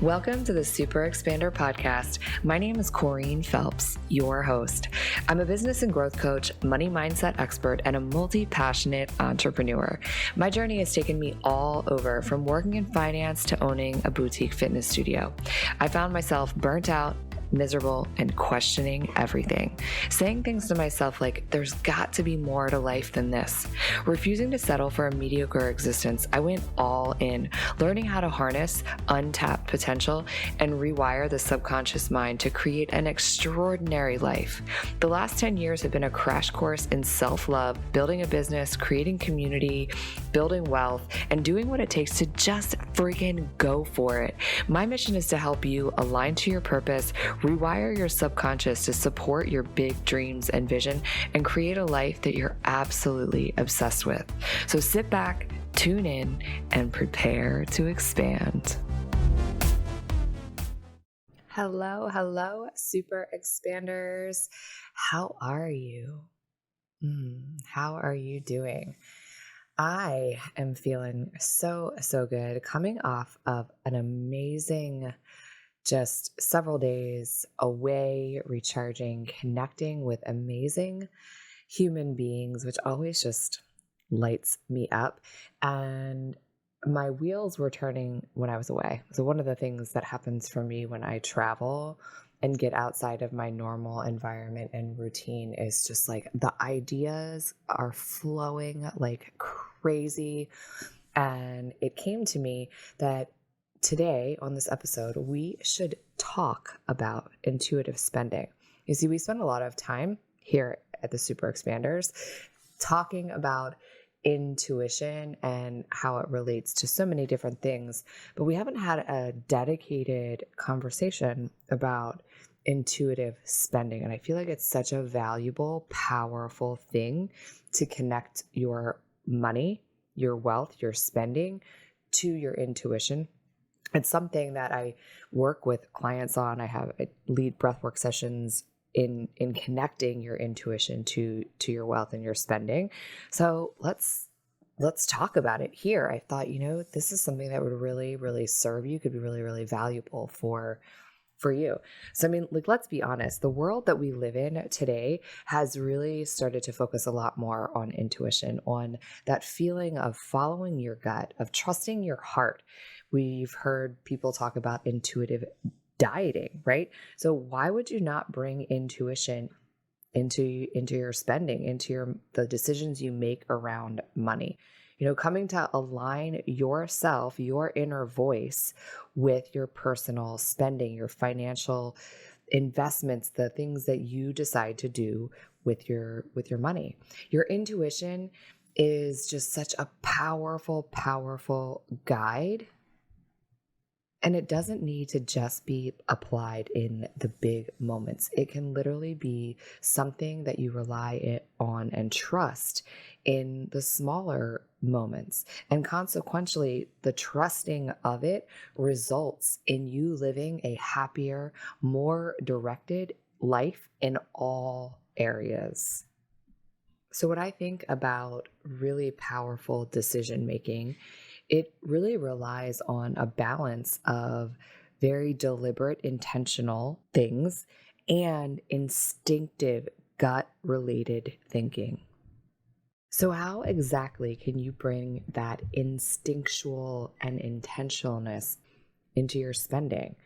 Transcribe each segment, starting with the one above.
Welcome to the Super Expander podcast. My name is Corrine Phelps, your host. I'm a business and growth coach, money mindset expert, and a multi-passionate entrepreneur. My journey has taken me all over, from working in finance to owning a boutique fitness studio. I found myself burnt out, miserable, and questioning everything. Saying things to myself like, there's got to be more to life than this. Refusing to settle for a mediocre existence, I went all in, learning how to harness untapped potential and rewire the subconscious mind to create an extraordinary life. The last 10 years have been a crash course in self-love, building a business, creating community, building wealth, and doing what it takes to just freaking go for it. My mission is to help you align to your purpose, rewire your subconscious to support your big dreams and vision, and create a life that you're absolutely obsessed with. So sit back, tune in, and prepare to expand. Hello, super expanders. How are you? How are you doing? I am feeling so good, coming off of an amazing just several days away, recharging, connecting with amazing human beings, which always just lights me up. And my wheels were turning when I was away. So one of the things that happens for me when I travel and get outside of my normal environment and routine is just like the ideas are flowing like crazy. And it came to me that today on this episode, we should talk about intuitive spending. You see, we spend a lot of time here at the Super Expanders talking about intuition and how it relates to so many different things, but we haven't had a dedicated conversation about intuitive spending. And I feel like it's such a valuable, powerful thing to connect your money, your wealth, your spending to your intuition. It's something that I work with clients on. I lead breathwork sessions in connecting your intuition to your wealth and your spending. So let's talk about it here. I thought, this is something that would really, really serve you, could be really, really valuable for you. So, let's be honest. The world that we live in today has really started to focus a lot more on intuition, on that feeling of following your gut, of trusting your heart. We've heard people talk about intuitive dieting, right? So why would you not bring intuition into your spending, into the decisions you make around money? Coming to align yourself, your inner voice with your personal spending, your financial investments, the things that you decide to do with your money. Your intuition is just such a powerful guide. And it doesn't need to just be applied in the big moments. It can literally be something that you rely on and trust in the smaller moments. And consequently, the trusting of it results in you living a happier, more directed life in all areas. So when I think about really powerful decision making, it really relies on a balance of very deliberate, intentional things and instinctive, gut-related thinking. So how exactly can you bring that instinctual and intentionalness into your spending?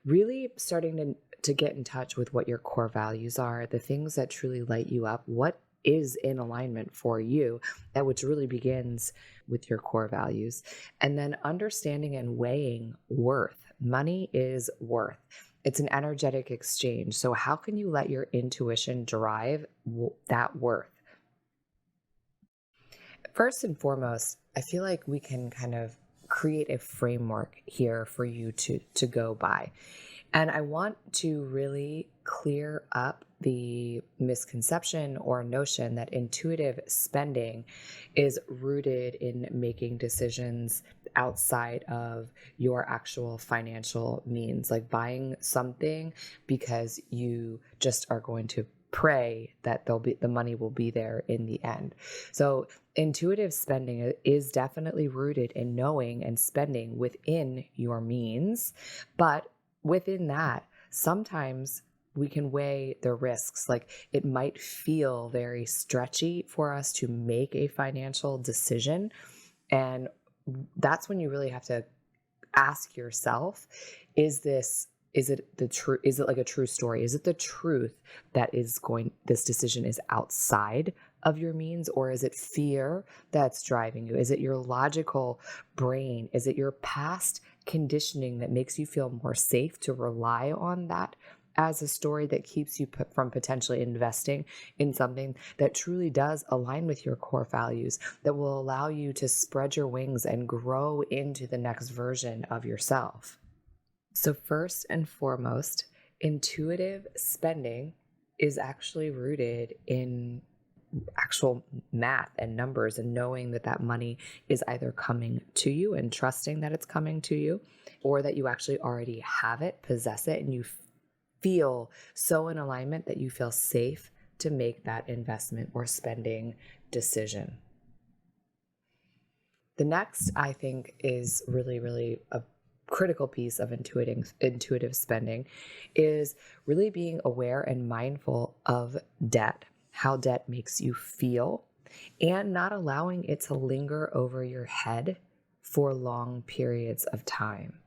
Really starting to get in touch with what your core values are, the things that truly light you up, what is in alignment for you, that which really begins with your core values. And then understanding and weighing worth. Money is worth. It's an energetic exchange. So how can you let your intuition drive that worth? First and foremost, I feel like we can kind of create a framework here for you to go by. And I want to really clear up the misconception or notion that intuitive spending is rooted in making decisions outside of your actual financial means, like buying something because you just are going to pray that the money will be there in the end. So intuitive spending is definitely rooted in knowing and spending within your means. But within that, sometimes we can weigh the risks. Like, it might feel very stretchy for us to make a financial decision. And that's when you really have to ask yourself, is it the truth? Is it like a true story? Is it the truth that this decision is outside of your means, or is it fear that's driving you? Is it your logical brain? Is it your past conditioning that makes you feel more safe to rely on that as a story that keeps you from potentially investing in something that truly does align with your core values, that will allow you to spread your wings and grow into the next version of yourself? So first and foremost, intuitive spending is actually rooted in actual math and numbers, and knowing that money is either coming to you and trusting that it's coming to you, or that you actually already have it, possess it, and you feel so in alignment that you feel safe to make that investment or spending decision. The next, I think, is really, really a critical piece of intuitive spending, is really being aware and mindful of debt, how debt makes you feel, and not allowing it to linger over your head for long periods of time.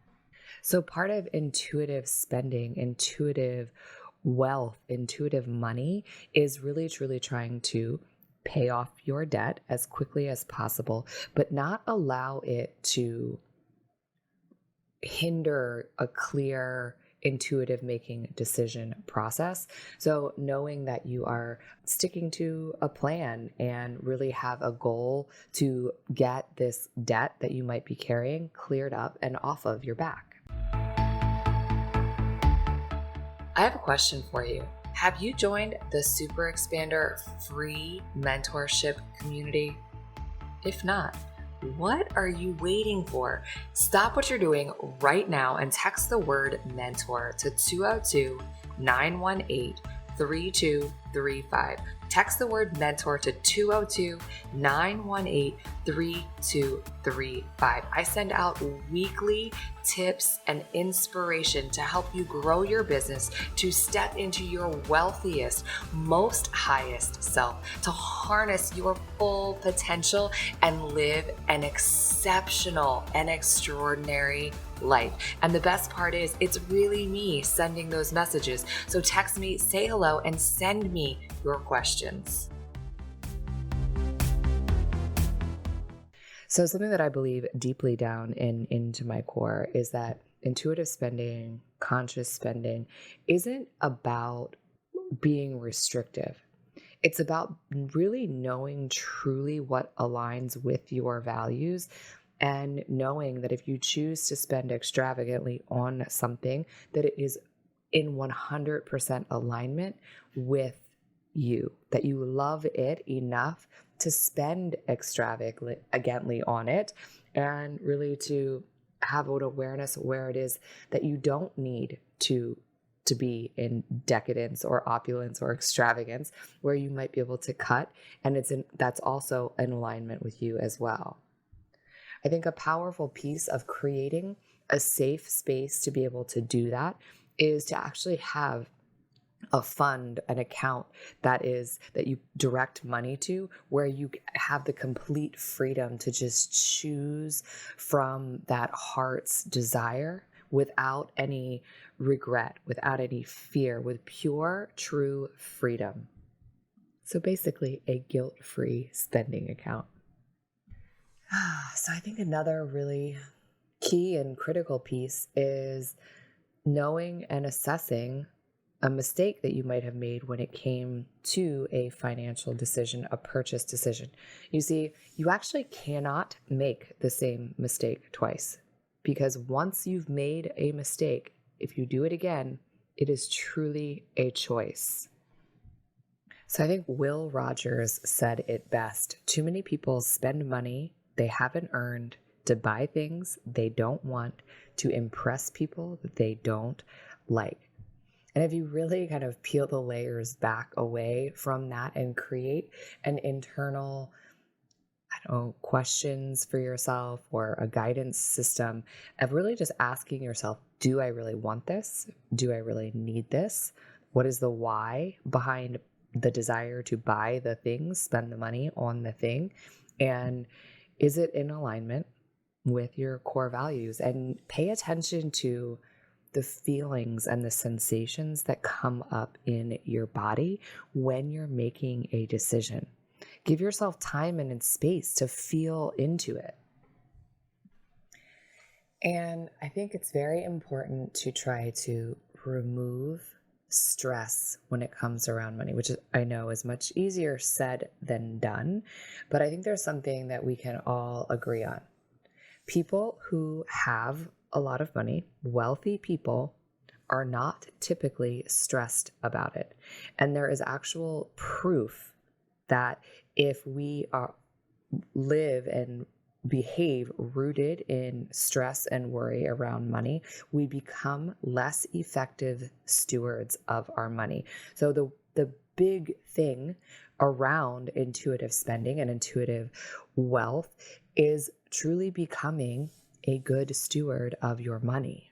So part of intuitive spending, intuitive wealth, intuitive money is really truly trying to pay off your debt as quickly as possible, but not allow it to hinder a clear, intuitive making decision process. So knowing that you are sticking to a plan and really have a goal to get this debt that you might be carrying cleared up and off of your back. I have a question for you. Have you joined the Super Expander free mentorship community? If not, what are you waiting for? Stop what you're doing right now and text the word mentor to 202-918-3235. Text the word mentor to 202-918-3235. I send out weekly tips and inspiration to help you grow your business, to step into your wealthiest, most highest self, to harness your full potential and live an exceptional and extraordinary life. And the best part is, it's really me sending those messages. So text me, say hello, and send me your questions. So something that I believe deeply down into my core is that intuitive spending, conscious spending, isn't about being restrictive. It's about really knowing truly what aligns with your values, and knowing that if you choose to spend extravagantly on something, that it is in 100% alignment with you, that you love it enough to spend extravagantly on it, and really to have an awareness of where it is that you don't need to be in decadence or opulence or extravagance, where you might be able to cut, and that's also in alignment with you as well. I think a powerful piece of creating a safe space to be able to do that is to actually have a fund, an account that you direct money to, where you have the complete freedom to just choose from that heart's desire without any regret, without any fear, with pure, true freedom. So basically, a guilt-free spending account. So I think another really key and critical piece is knowing and assessing a mistake that you might have made when it came to a financial decision, a purchase decision. You see, you actually cannot make the same mistake twice, because once you've made a mistake, if you do it again, it is truly a choice. So I think Will Rogers said it best. Too many people spend money they haven't earned to buy things they don't want, to impress people that they don't like. And if you really kind of peel the layers back away from that and create an internal, I don't know, questions for yourself or a guidance system of really just asking yourself, do I really want this? Do I really need this? What is the why behind the desire to buy the thing, spend the money on the thing? And is it in alignment with your core values? And pay attention to the feelings and the sensations that come up in your body when you're making a decision. Give yourself time and space to feel into it. And I think it's very important to try to remove stress when it comes around money, which I know is much easier said than done. But I think there's something that we can all agree on. People who have a lot of money, wealthy people, are not typically stressed about it. And there is actual proof that if we live and behave rooted in stress and worry around money, we become less effective stewards of our money. So the big thing around intuitive spending and intuitive wealth is truly becoming a good steward of your money.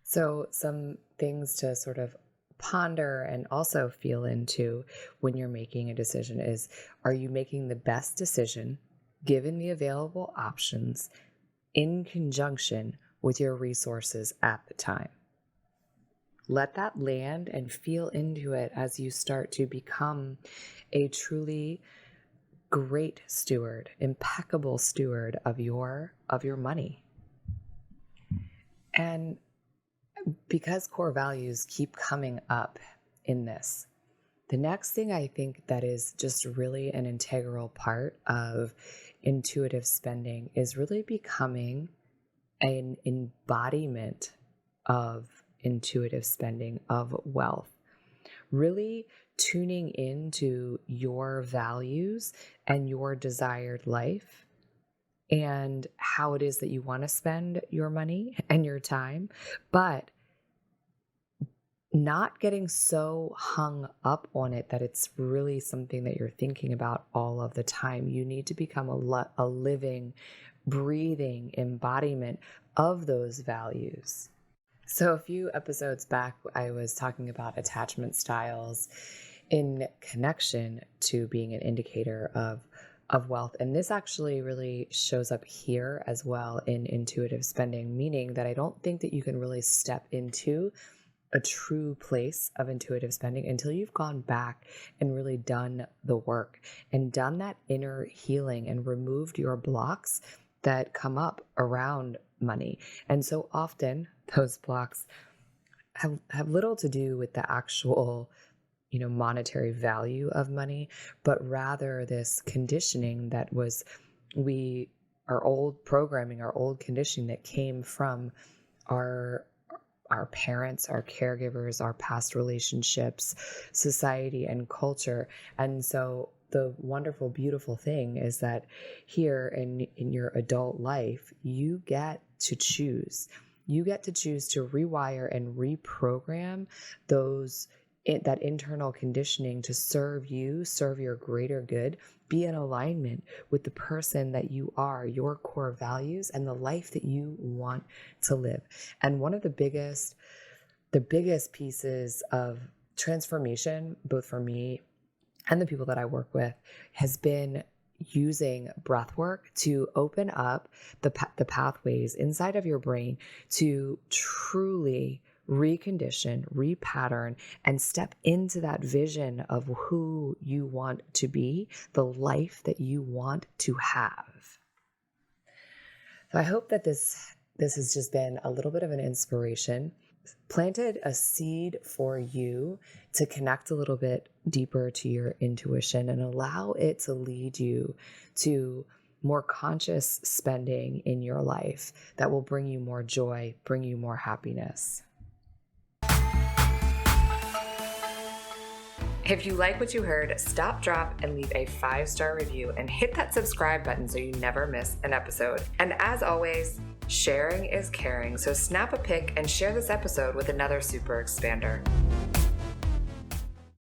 So some things to sort of ponder and also feel into when you're making a decision is, are you making the best decision given the available options in conjunction with your resources at the time? Let that land and feel into it as you start to become a truly great steward, impeccable steward of your money. And because core values keep coming up in this, the next thing I think that is just really an integral part of intuitive spending is really becoming an embodiment of intuitive spending, of wealth. Really tuning into your values and your desired life and how it is that you want to spend your money and your time, but not getting so hung up on it that it's really something that you're thinking about all of the time. You need to become a living, breathing embodiment of those values. So a few episodes back, I was talking about attachment styles in connection to being an indicator of wealth. And this actually really shows up here as well in intuitive spending, meaning that I don't think that you can really step into a true place of intuitive spending until you've gone back and really done the work and done that inner healing and removed your blocks that come up around money. And so often those blocks have little to do with the actual, monetary value of money, but rather this conditioning that was our old programming, our old conditioning that came from our parents, our caregivers, our past relationships, society, and culture. And so the wonderful, beautiful thing is that here in your adult life, you get to choose. You get to choose to rewire and reprogram that internal conditioning to serve you, serve your greater good, be in alignment with the person that you are, your core values, and the life that you want to live. And one of the biggest pieces of transformation, both for me and the people that I work with, has been using breath work to open up the pathways inside of your brain to truly recondition, repattern, and step into that vision of who you want to be, the life that you want to have. So I hope that this has just been a little bit of an inspiration, planted a seed for you to connect a little bit deeper to your intuition and allow it to lead you to more conscious spending in your life that will bring you more joy, bring you more happiness. If you like what you heard, stop, drop, and leave a 5-star review and hit that subscribe button so you never miss an episode. And as always, Sharing is caring, so snap a pic and share this episode with another super expander.